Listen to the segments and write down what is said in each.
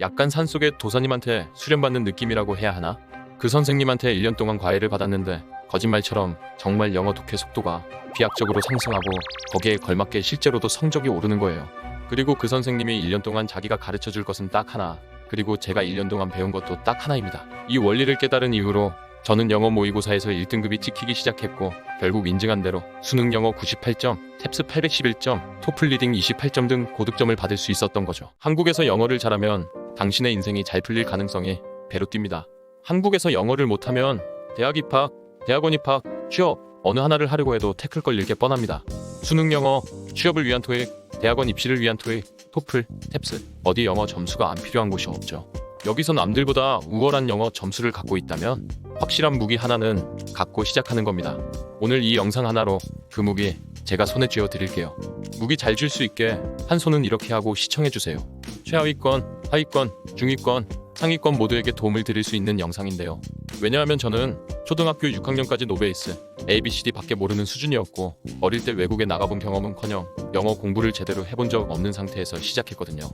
약간 산속의 도사님한테 수련받는 느낌이라고 해야 하나? 그 선생님한테 1년 동안 과외를 받았는데 거짓말처럼 정말 영어 독해 속도가 비약적으로 상승하고 거기에 걸맞게 실제로도 성적이 오르는 거예요. 그리고 그 선생님이 1년 동안 자기가 가르쳐 줄 것은 딱 하나, 그리고 제가 1년 동안 배운 것도 딱 하나입니다. 이 원리를 깨달은 이후로 저는 영어 모의고사에서 1등급이 찍히기 시작했고 결국 인증한 대로 수능 영어 98점, 탭스 811점, 토플 리딩 28점 등 고득점을 받을 수 있었던 거죠. 한국에서 영어를 잘하면 당신의 인생이 잘 풀릴 가능성이 배로 뜁니다. 한국에서 영어를 못하면 대학 입학, 대학원 입학, 취업 어느 하나를 하려고 해도 태클 걸릴 게 뻔합니다. 수능 영어, 취업을 위한 토익, 대학원 입시를 위한 토익, 토플, 탭스 어디 영어 점수가 안 필요한 곳이 없죠. 여기서 남들보다 우월한 영어 점수를 갖고 있다면 확실한 무기 하나는 갖고 시작하는 겁니다. 오늘 이 영상 하나로 그 무기 제가 손에 쥐어 드릴게요. 무기 잘 줄 수 있게 한 손은 이렇게 하고 시청해주세요. 최하위권, 하위권, 중위권, 상위권 모두에게 도움을 드릴 수 있는 영상인데요. 왜냐하면 저는 초등학교 6학년까지 노베이스, ABCD 밖에 모르는 수준이었고 어릴 때 외국에 나가본 경험은커녕 영어 공부를 제대로 해본 적 없는 상태에서 시작했거든요.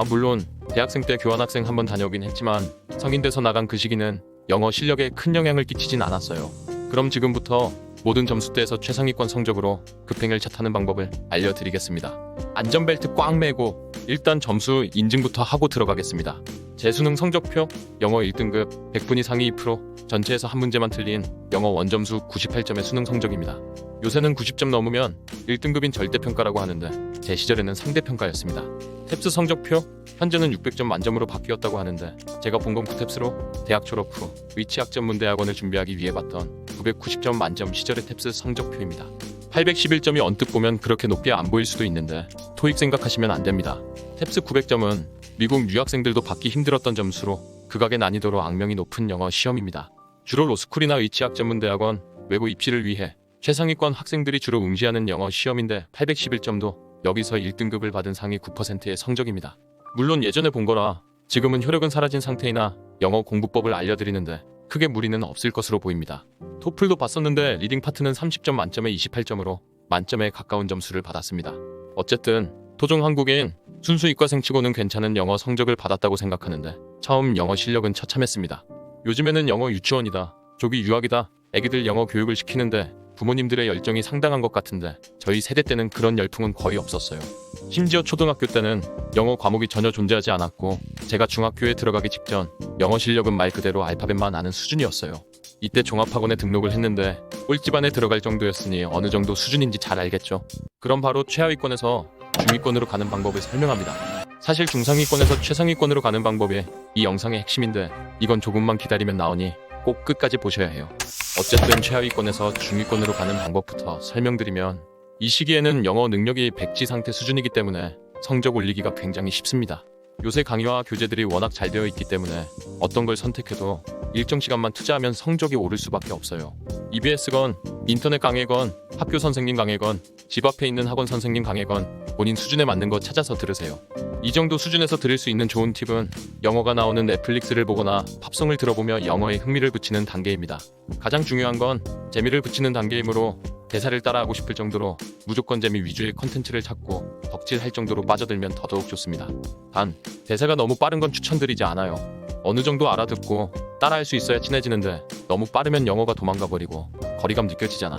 물론 대학생 때 교환학생 한번 다녀오긴 했지만 성인 돼서 나간 그 시기는 영어 실력에 큰 영향을 끼치진 않았어요. 그럼 지금부터 모든 점수대에서 최상위권 성적으로 급행열차 타는 방법을 알려드리겠습니다. 안전벨트 꽉 매고 일단 점수 인증부터 하고 들어가겠습니다. 제 수능 성적표 영어 1등급 100분위 상위 2%, 전체에서 한 문제만 틀린 영어 원점수 98점의 수능 성적입니다. 요새는 90점 넘으면 1등급인 절대평가라고 하는데 제 시절에는 상대평가였습니다. 탭스 성적표 현재는 600점 만점으로 바뀌었다고 하는데 제가 본건 구탭스로 대학 졸업 후 위치학전문대학원을 준비하기 위해 봤던 990점 만점 시절의 탭스 성적표입니다. 811점이 언뜻 보면 그렇게 높게 안 보일 수도 있는데 토익 생각하시면 안 됩니다. 탭스 900점은 미국 유학생들도 받기 힘들었던 점수로 극악의 난이도로 악명이 높은 영어 시험입니다. 주로 로스쿨이나 위치학전문대학원, 외고 입시를 위해 최상위권 학생들이 주로 응시하는 영어 시험인데 811점도 여기서 1등급을 받은 상위 9%의 성적입니다. 물론 예전에 본 거라 지금은 효력은 사라진 상태이나 영어 공부법을 알려드리는데 크게 무리는 없을 것으로 보입니다. 토플도 봤었는데 리딩 파트는 30점 만점에 28점으로 만점에 가까운 점수를 받았습니다. 어쨌든 토종 한국인 순수 이과생치고는 괜찮은 영어 성적을 받았다고 생각하는데 처음 영어 실력은 처참했습니다. 요즘에는 영어 유치원이다, 조기 유학이다, 애기들 영어 교육을 시키는데 부모님들의 열정이 상당한 것 같은데 저희 세대 때는 그런 열풍은 거의 없었어요. 심지어 초등학교 때는 영어 과목이 전혀 존재하지 않았고 제가 중학교에 들어가기 직전 영어 실력은 말 그대로 알파벳만 아는 수준이었어요. 이때 종합학원에 등록을 했는데 꼴찌반에 들어갈 정도였으니 어느 정도 수준인지 잘 알겠죠. 그럼 바로 최하위권에서 중위권으로 가는 방법을 설명합니다. 사실 중상위권에서 최상위권으로 가는 방법이 이 영상의 핵심인데 이건 조금만 기다리면 나오니 꼭 끝까지 보셔야 해요. 어쨌든 최하위권에서 중위권으로 가는 방법부터 설명드리면 이 시기에는 영어 능력이 백지 상태 수준이기 때문에 성적 올리기가 굉장히 쉽습니다. 요새 강의와 교재들이 워낙 잘 되어 있기 때문에 어떤 걸 선택해도 일정 시간만 투자하면 성적이 오를 수밖에 없어요. EBS건 인터넷 강의건 학교 선생님 강의건 집 앞에 있는 학원 선생님 강의건 본인 수준에 맞는 거 찾아서 들으세요. 이 정도 수준에서 들을 수 있는 좋은 팁은 영어가 나오는 넷플릭스를 보거나 팝송을 들어보며 영어에 흥미를 붙이는 단계입니다. 가장 중요한 건 재미를 붙이는 단계이므로 대사를 따라하고 싶을 정도로 무조건 재미 위주의 컨텐츠를 찾고 덕질할 정도로 빠져들면 더더욱 좋습니다. 단, 대사가 너무 빠른 건 추천드리지 않아요. 어느 정도 알아듣고 따라할 수 있어야 친해지는데 너무 빠르면 영어가 도망가버리고 거리감 느껴지잖아.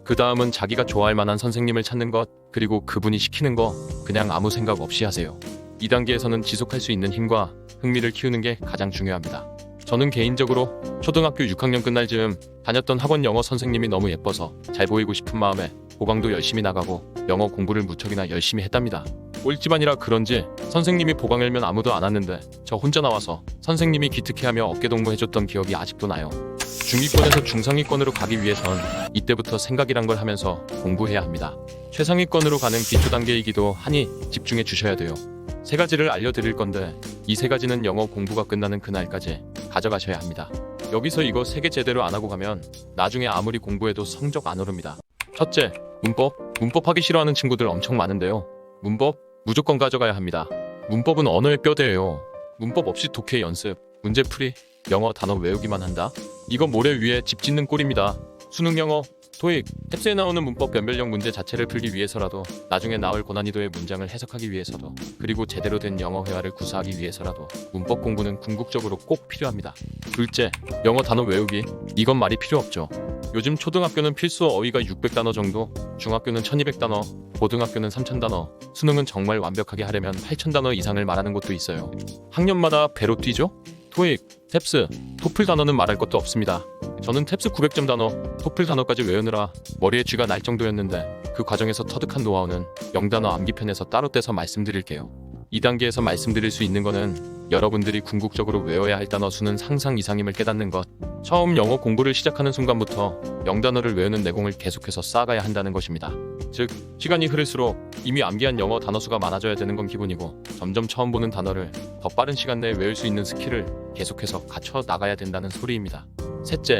그 다음은 자기가 좋아할 만한 선생님을 찾는 것, 그리고 그분이 시키는 거 그냥 아무 생각 없이 하세요. 이 단계에서는 지속할 수 있는 힘과 흥미를 키우는 게 가장 중요합니다. 저는 개인적으로 초등학교 6학년 끝날 즈음 다녔던 학원 영어 선생님이 너무 예뻐서 잘 보이고 싶은 마음에 보강도 열심히 나가고 영어 공부를 무척이나 열심히 했답니다. 꼴찌반이라 그런지 선생님이 보강 열면 아무도 안 왔는데 저 혼자 나와서 선생님이 기특해하며 어깨동무해줬던 기억이 아직도 나요. 중위권에서 중상위권으로 가기 위해선 이때부터 생각이란 걸 하면서 공부해야 합니다. 최상위권으로 가는 기초 단계이기도 하니 집중해 주셔야 돼요. 세 가지를 알려드릴 건데 이 세 가지는 영어 공부가 끝나는 그날까지 가져가셔야 합니다. 여기서 이거 3개 제대로 안 하고 가면 나중에 아무리 공부해도 성적 안 오릅니다. 첫째, 문법. 문법 하기 싫어하는 친구들 엄청 많은데요. 문법 무조건 가져가야 합니다. 문법은 언어의 뼈대예요. 문법 없이 독해 연습, 문제풀이, 영어 단어 외우기만 한다? 이건 모래 위에 집 짓는 꼴입니다. 수능 영어, 토익, 탭스에 나오는 문법 변별력 문제 자체를 풀기 위해서라도, 나중에 나올 고난이도의 문장을 해석하기 위해서도, 그리고 제대로 된 영어 회화를 구사하기 위해서라도 문법 공부는 궁극적으로 꼭 필요합니다. 둘째, 영어 단어 외우기. 이건 말이 필요 없죠. 요즘 초등학교는 필수 어휘가 600단어 정도, 중학교는 1200단어, 고등학교는 3000단어, 수능은 정말 완벽하게 하려면 8000단어 이상을 말하는 곳도 있어요. 학년마다 배로 뛰죠? 토익, 탭스, 토플 단어는 말할 것도 없습니다. 저는 탭스 900점 단어, 토플 단어까지 외우느라 머리에 쥐가 날 정도였는데, 그 과정에서 터득한 노하우는 0단어 암기편에서 따로 떼서 말씀드릴게요. 2단계에서 말씀드릴 수 있는 거는 여러분들이 궁극적으로 외워야 할 단어 수는 상상 이상임을 깨닫는 것. 처음 영어 공부를 시작하는 순간부터 0단어를 외우는 내공을 계속해서 쌓아가야 한다는 것입니다. 즉, 시간이 흐를수록 이미 암기한 영어 단어 수가 많아져야 되는 건 기본이고, 점점 처음 보는 단어를 더 빠른 시간 내에 외울 수 있는 스킬을 계속해서 갖춰 나가야 된다는 소리입니다. 셋째,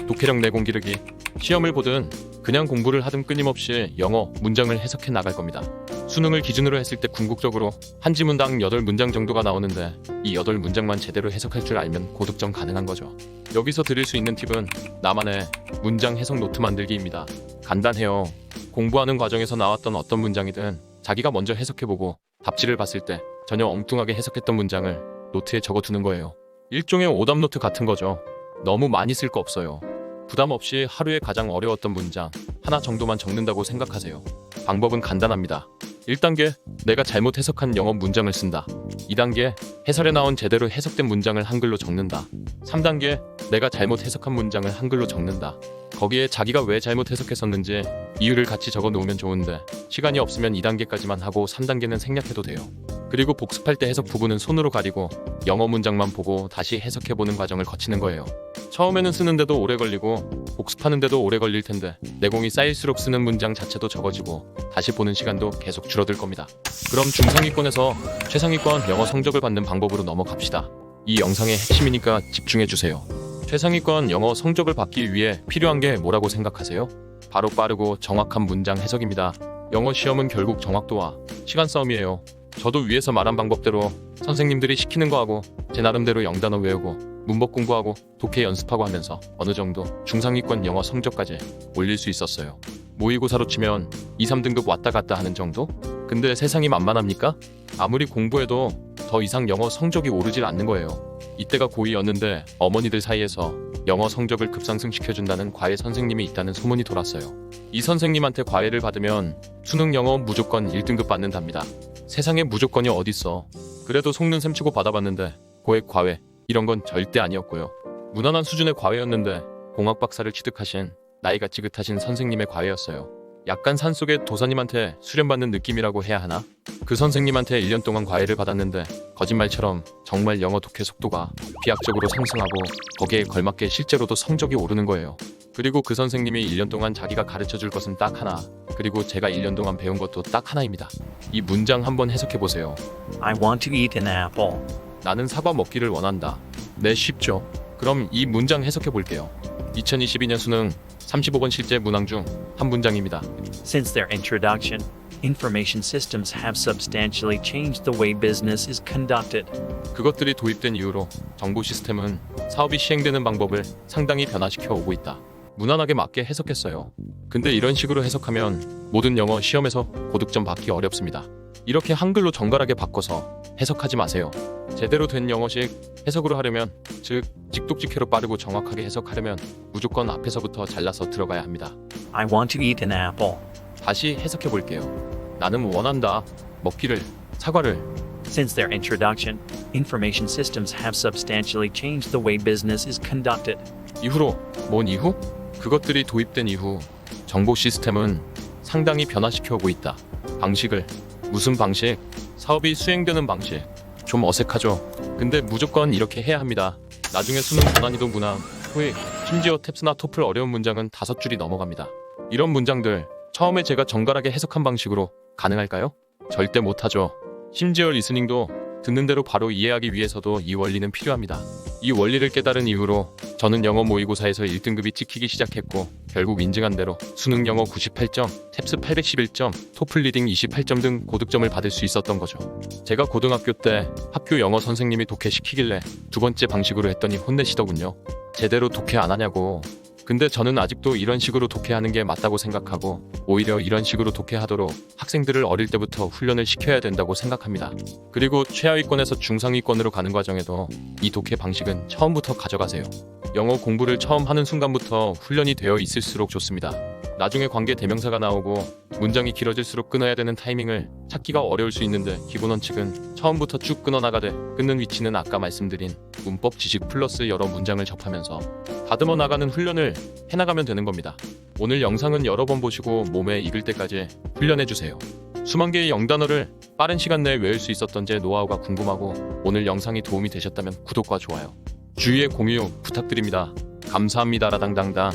독해력 내공 기르기. 시험을 보든 그냥 공부를 하든 끊임없이 영어 문장을 해석해 나갈 겁니다. 수능을 기준으로 했을 때 궁극적으로 한 지문당 8문장 정도가 나오는데, 이 8문장만 제대로 해석할 줄 알면 고득점 가능한 거죠. 여기서 드릴 수 있는 팁은 나만의 문장 해석 노트 만들기입니다. 간단해요. 공부하는 과정에서 나왔던 어떤 문장이든 자기가 먼저 해석해보고 답지를 봤을 때 전혀 엉뚱하게 해석했던 문장을 노트에 적어두는 거예요. 일종의 오답 노트 같은 거죠. 너무 많이 쓸 거 없어요. 부담 없이 하루에 가장 어려웠던 문장 하나 정도만 적는다고 생각하세요. 방법은 간단합니다. 1단계, 내가 잘못 해석한 영어 문장을 쓴다. 2단계, 해설에 나온 제대로 해석된 문장을 한글로 적는다. 3단계, 내가 잘못 해석한 문장을 한글로 적는다. 거기에 자기가 왜 잘못 해석했었는지 이유를 같이 적어 놓으면 좋은데, 시간이 없으면 2단계까지만 하고 3단계는 생략해도 돼요. 그리고 복습할 때 해석 부분은 손으로 가리고 영어 문장만 보고 다시 해석해보는 과정을 거치는 거예요. 처음에는 쓰는데도 오래 걸리고 복습하는데도 오래 걸릴 텐데, 내공이 쌓일수록 쓰는 문장 자체도 적어지고 다시 보는 시간도 계속 줄어들 겁니다. 그럼 중상위권에서 최상위권 영어 성적을 받는 방법으로 넘어갑시다. 이 영상의 핵심이니까 집중해주세요. 최상위권 영어 성적을 받기 위해 필요한 게 뭐라고 생각하세요? 바로 빠르고 정확한 문장 해석입니다. 영어 시험은 결국 정확도와 시간 싸움이에요. 저도 위에서 말한 방법대로 선생님들이 시키는 거 하고 제 나름대로 0단어 외우고 문법 공부하고 독해 연습하고 하면서 어느 정도 중상위권 영어 성적까지 올릴 수 있었어요. 모의고사로 치면 2, 3등급 왔다 갔다 하는 정도? 근데 세상이 만만합니까? 아무리 공부해도 더 이상 영어 성적이 오르질 않는 거예요. 이때가 고2였는데 어머니들 사이에서 영어 성적을 급상승시켜준다는 과외 선생님이 있다는 소문이 돌았어요. 이 선생님한테 과외를 받으면 수능 영어 무조건 1등급 받는답니다. 세상에 무조건이 어딨어. 그래도 속는 셈 치고 받아봤는데 고액 과외 이런 건 절대 아니었고요. 무난한 수준의 과외였는데 공학 박사를 취득하신 나이가 지긋하신 선생님의 과외였어요. 약간 산속의 도사님한테 수련받는 느낌이라고 해야 하나? 그 선생님한테 1년 동안 과외를 받았는데 거짓말처럼 정말 영어 독해 속도가 비약적으로 상승하고 거기에 걸맞게 실제로도 성적이 오르는 거예요. 그리고 그 선생님이 1년 동안 자기가 가르쳐줄 것은 딱 하나, 그리고 제가 1년 동안 배운 것도 딱 하나입니다. 이 문장 한번 해석해보세요. I want to eat an apple. 나는 사과 먹기를 원한다. 네, 쉽죠? 그럼 이 문장 해석해볼게요. 2022년 수능 35번 실제 문항 중 한 문장입니다. Since their introduction, information systems have substantially changed the way business is conducted. 그것들이 도입된 이후로 정보 시스템은 사업이 시행되는 방법을 상당히 변화시켜 오고 있다. 무난하게 맞게 해석했어요. 근데 이런 식으로 해석하면 모든 영어 시험에서 고득점 받기 어렵습니다. 이렇게 한글로 정갈하게 바꿔서 해석하지 마세요. 제대로 된 영어식 해석으로 하려면, 즉 직독직해로 빠르고 정확하게 해석하려면 무조건 앞에서부터 잘라서 들어가야 합니다. I want to eat an apple. 다시 해석해 볼게요. 나는 원한다. 먹기를, 사과를. Since their introduction, information systems have substantially changed the way business is conducted. 이후로, 뭔 이후? 그것들이 도입된 이후 정보 시스템은 상당히 변화시켜 오고 있다. 방식을, 무슨 방식? 사업이 수행되는 방식. 좀 어색하죠? 근데 무조건 이렇게 해야 합니다. 나중에 수능 고난이도 문항, 토익, 심지어 탭스나 토플 어려운 문장은 5줄이 넘어갑니다. 이런 문장들 처음에 제가 정갈하게 해석한 방식으로 가능할까요? 절대 못하죠. 심지어 리스닝도 듣는 대로 바로 이해하기 위해서도 이 원리는 필요합니다. 이 원리를 깨달은 이후로 저는 영어 모의고사에서 1등급이 찍히기 시작했고, 결국 인증한 대로 수능 영어 98점, 탭스 811점, 토플 리딩 28점 등 고득점을 받을 수 있었던 거죠. 제가 고등학교 때 학교 영어 선생님이 독해 시키길래 두 번째 방식으로 했더니 혼내시더군요. 제대로 독해 안 하냐고. 근데 저는 아직도 이런 식으로 독해하는 게 맞다고 생각하고 오히려 이런 식으로 독해하도록 학생들을 어릴 때부터 훈련을 시켜야 된다고 생각합니다. 그리고 최하위권에서 중상위권으로 가는 과정에도 이 독해 방식은 처음부터 가져가세요. 영어 공부를 처음 하는 순간부터 훈련이 되어 있을수록 좋습니다. 나중에 관계 대명사가 나오고 문장이 길어질수록 끊어야 되는 타이밍을 찾기가 어려울 수 있는데 기본 원칙은 처음부터 쭉 끊어나가되 끊는 위치는 아까 말씀드린 문법 지식 플러스 여러 문장을 접하면서 다듬어 나가는 훈련을 해나가면 되는 겁니다. 오늘 영상은 여러 번 보시고 몸에 익을 때까지 훈련해주세요. 수만 개의 영단어를 빠른 시간 내에 외울 수 있었던 제 노하우가 궁금하고 오늘 영상이 도움이 되셨다면 구독과 좋아요, 주위에 공유 부탁드립니다. 감사합니다. 라당당당.